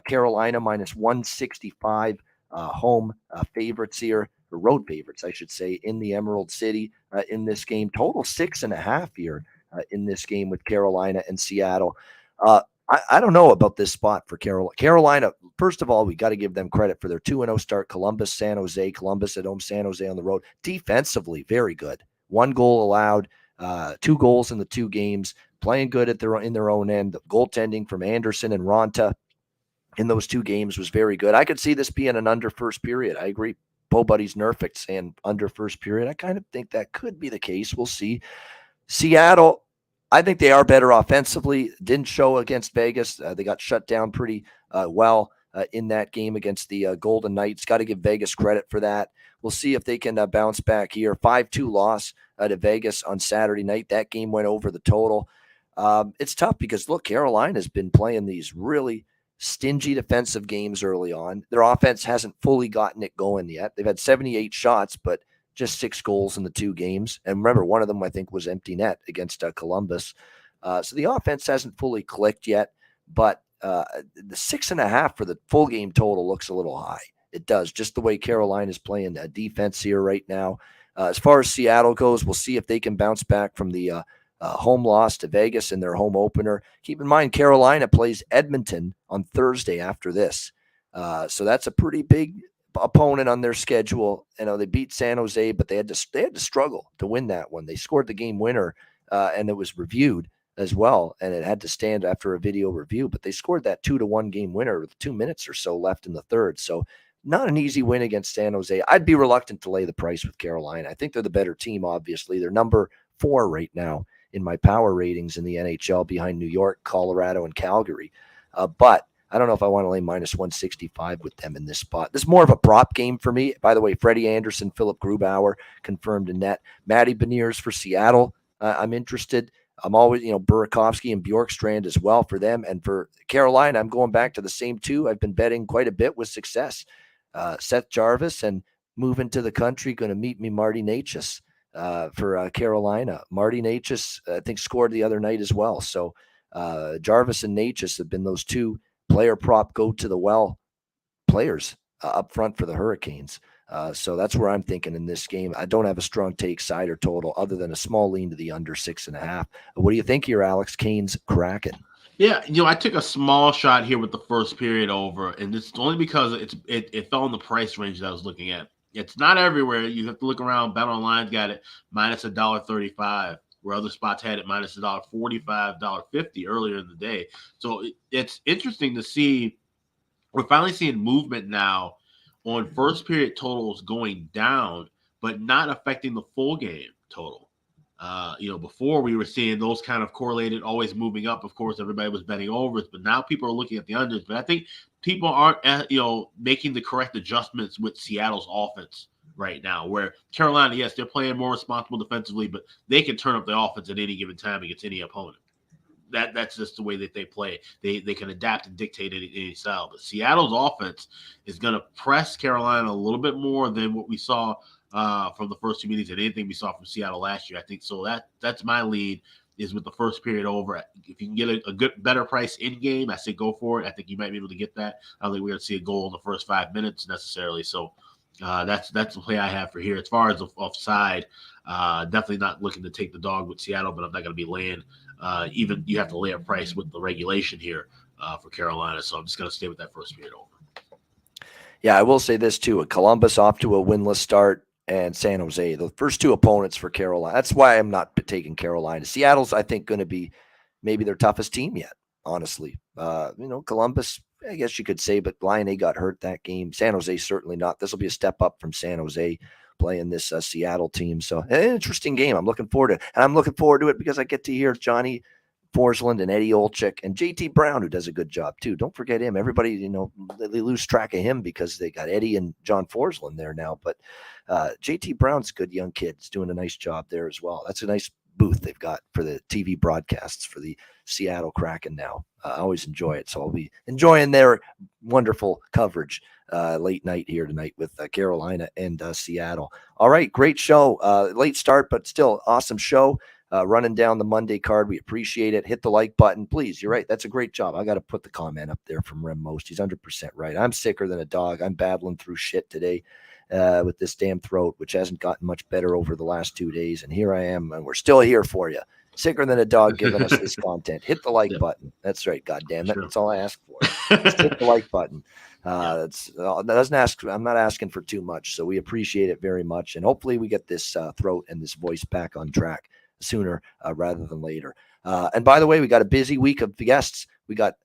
Carolina minus 165 home favorites here, or road favorites, I should say, in the Emerald City in this game. Total 6.5 here in this game with Carolina and Seattle. I don't know about this spot for Carolina. First of all, we got to give them credit for their 2-0 start. Columbus, San Jose, Columbus at home, San Jose on the road. Defensively, very good. 1 goal allowed, 2 goals in the 2 games, playing good in their own end. The goaltending from Anderson and Ronta in those 2 games was very good. I could see this being an under first period. I agree. Bo Buddy's Nerfic saying under first period. I kind of think that could be the case. We'll see. Seattle, I think they are better offensively. Didn't show against Vegas. They got shut down pretty well in that game against the Golden Knights. Got to give Vegas credit for that. We'll see if they can bounce back here. 5-2 loss to Vegas on Saturday night. That game went over the total. It's tough because, look, Carolina's been playing these really stingy defensive games early on. Their offense hasn't fully gotten it going yet. They've had 78 shots, but just 6 goals in the 2 games. And remember, one of them, I think, was empty net against Columbus. So the offense hasn't fully clicked yet, but the 6.5 for the full game total looks a little high. It does, just the way Carolina is playing defense here right now. As far as Seattle goes, we'll see if they can bounce back from the home loss to Vegas in their home opener. Keep in mind, Carolina plays Edmonton on Thursday after this. So that's a pretty big opponent on their schedule. They beat San Jose, but they had to struggle to win that one. They scored the game winner, and it was reviewed as well, and it had to stand after a video review. But they scored that 2-1 game winner with 2 minutes or so left in the third. So not an easy win against San Jose. I'd be reluctant to lay the price with Carolina. I think they're the better team. Obviously, they're number 4 right now in my power ratings in the NHL, behind New York, Colorado, and Calgary. But I don't know if I want to lay minus 165 with them in this spot. This is more of a prop game for me. By the way, Freddie Anderson, Philip Grubauer confirmed in net. Matty Beniers for Seattle. I'm interested. I'm always, Burakovsky and Bjorkstrand as well for them. And for Carolina, I'm going back to the same 2. I've been betting quite a bit with success. Seth Jarvis, and moving to the country, going to meet me Marty Necas for Carolina. Marty Necas, I think, scored the other night as well. So Jarvis and Necas have been those 2 player prop go to the well players up front for the Hurricanes. So that's where I'm thinking in this game. I don't have a strong take side or total other than a small lean to the under 6.5. What do you think here, Alex? Canes Kraken? Yeah, I took a small shot here with the first period over, and it's only because it fell in the price range that I was looking at. It's not everywhere. You have to look around. Bet Online's got it minus $1.35, where other spots had it minus $1.45, $1.50 earlier in the day. So it's interesting to see. We're finally seeing movement now on first period totals going down, but not affecting the full game total. Before we were seeing those kind of correlated, always moving up. Of course, everybody was betting overs, but now people are looking at the unders. But I think people aren't, making the correct adjustments with Seattle's offense right now, where Carolina, yes, they're playing more responsible defensively, but they can turn up the offense at any given time against any opponent. That's just the way that they play. They can adapt and dictate any style. But Seattle's offense is going to press Carolina a little bit more than what we saw from the first two meetings than anything we saw from Seattle last year. I think so. That's my lead is with the first period over. If you can get a good, better price in game, I say go for it. I think you might be able to get that. I don't think we're going to see a goal in the first 5 minutes necessarily. So that's the play I have for here. As far as offside, definitely not looking to take the dog with Seattle, but I'm not going to be laying. Even you have to lay a price with the regulation here for Carolina. So I'm just going to stay with that first period over. Yeah, I will say this too. Columbus off to a winless start, and San Jose, the first two opponents for Carolina. That's why I'm not taking Carolina. Seattle's, I think, going to be maybe their toughest team yet, honestly. Columbus, I guess you could say, but Laine got hurt that game. San Jose, certainly not. This will be a step up from San Jose playing this Seattle team. So an interesting game. I'm looking forward to it. And I'm looking forward to it because I get to hear Johnny Forsland and Eddie Olczyk and JT Brown, who does a good job too. Don't forget him. Everybody, they lose track of him because they got Eddie and John Forsland there now. But JT Brown's a good young kid. He's doing a nice job there as well. That's a nice booth they've got for the TV broadcasts for the Seattle Kraken now. I always enjoy it. So I'll be enjoying their wonderful coverage late night here tonight with Carolina and Seattle. All right, great show. Late start, but still awesome show. Running down the Monday card. We appreciate it. Hit the like button, please. You're right. That's a great job. I got to put the comment up there from Rem Most. He's 100% right. I'm sicker than a dog. I'm battling through shit today with this damn throat, which hasn't gotten much better over the last 2 days. And here I am, and we're still here for you. Sicker than a dog giving us this content. Hit the like button. That's right. God damn it. Sure. That's all I ask for. Just hit the like button. That doesn't ask. I'm not asking for too much. So we appreciate it very much. And hopefully we get this throat and this voice back on track sooner rather than later. And by the way, we got a busy week of guests. We got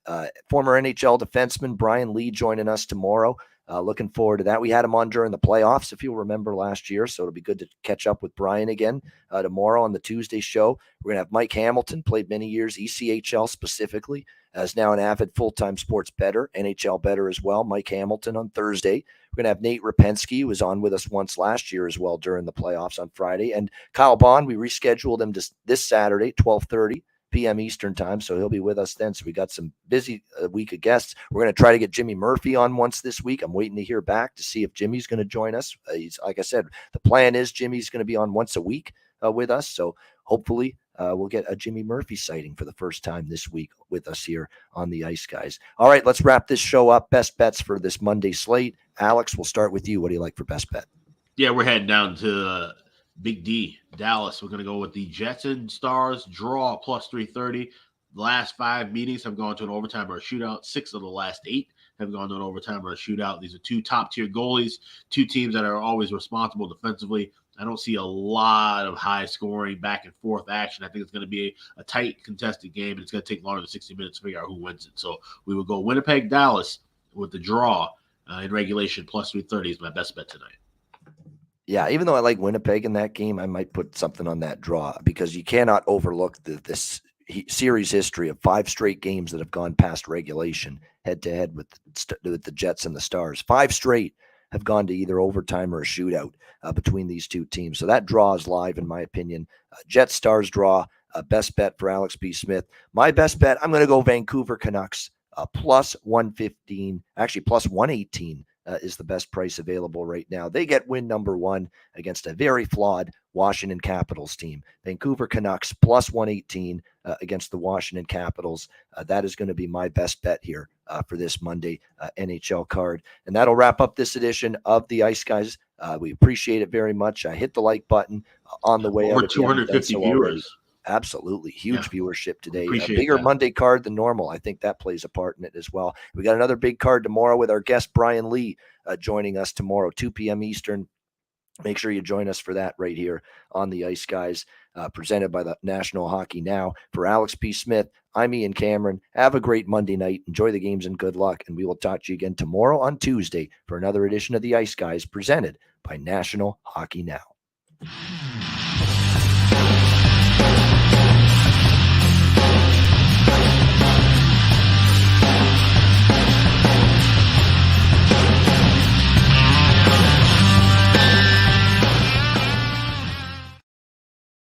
former NHL defenseman Brian Lee joining us tomorrow. Looking forward to that. We had him on during the playoffs, if you'll remember last year. So it'll be good to catch up with Brian again tomorrow on the Tuesday show. We're going to have Mike Hamilton, played many years, ECHL specifically, is now an avid full-time sports bettor, NHL bettor as well. Mike Hamilton on Thursday. We're going to have Nate Rapensky, who was on with us once last year as well during the playoffs on Friday. And Kyle Bond, we rescheduled him to this Saturday, 12:30 p.m. Eastern time, so he'll be with us then. So we got some busy week of guests. We're going to try to get Jimmy Murphy on once this week. I'm waiting to hear back to see if Jimmy's going to join us. He's, like I said, the plan is Jimmy's going to be on once a week with us. So hopefully we'll get a Jimmy Murphy sighting for the first time this week with us here on the Ice Guys. All right, let's wrap this show up. Best bets for this Monday slate. Alex, we'll start with you. What do you like for best bet? Yeah, we're heading down to Big D, Dallas. We're going to go with the Jets and Stars draw plus 330. The last 5 meetings have gone to an overtime or a shootout. 6 of the last 8 have gone to an overtime or a shootout. These are 2 top-tier goalies, 2 teams that are always responsible defensively. I don't see a lot of high-scoring, back-and-forth action. I think it's going to be a tight, contested game, and it's going to take longer than 60 minutes to figure out who wins it. So we will go Winnipeg, Dallas with the draw in regulation plus 330 is my best bet tonight. Yeah, even though I like Winnipeg in that game, I might put something on that draw because you cannot overlook this series history of 5 straight games that have gone past regulation head-to-head with the Jets and the Stars. 5 straight have gone to either overtime or a shootout between these 2 teams. So that draw is live, in my opinion. Jets Stars draw, best bet for Alex B. Smith. My best bet, I'm going to go Vancouver Canucks plus 115, actually plus 118. Is the best price available right now. They get win number 1 against a very flawed Washington Capitals team. Vancouver Canucks plus 118 against the Washington Capitals. That is going to be my best bet here for this Monday NHL card. And that'll wrap up this edition of the Ice Guys. We appreciate it very much. Hit the like button on the way over out. 250 viewers. Already. Absolutely. Huge viewership today. A bigger Monday card than normal. I think that plays a part in it as well. We got another big card tomorrow with our guest, Brian Lee, joining us tomorrow, 2 p.m. Eastern. Make sure you join us for that right here on the Ice Guys, presented by the National Hockey Now. For Alex P. Smith, I'm Ian Cameron. Have a great Monday night. Enjoy the games and good luck. And we will talk to you again tomorrow on Tuesday for another edition of the Ice Guys, presented by National Hockey Now.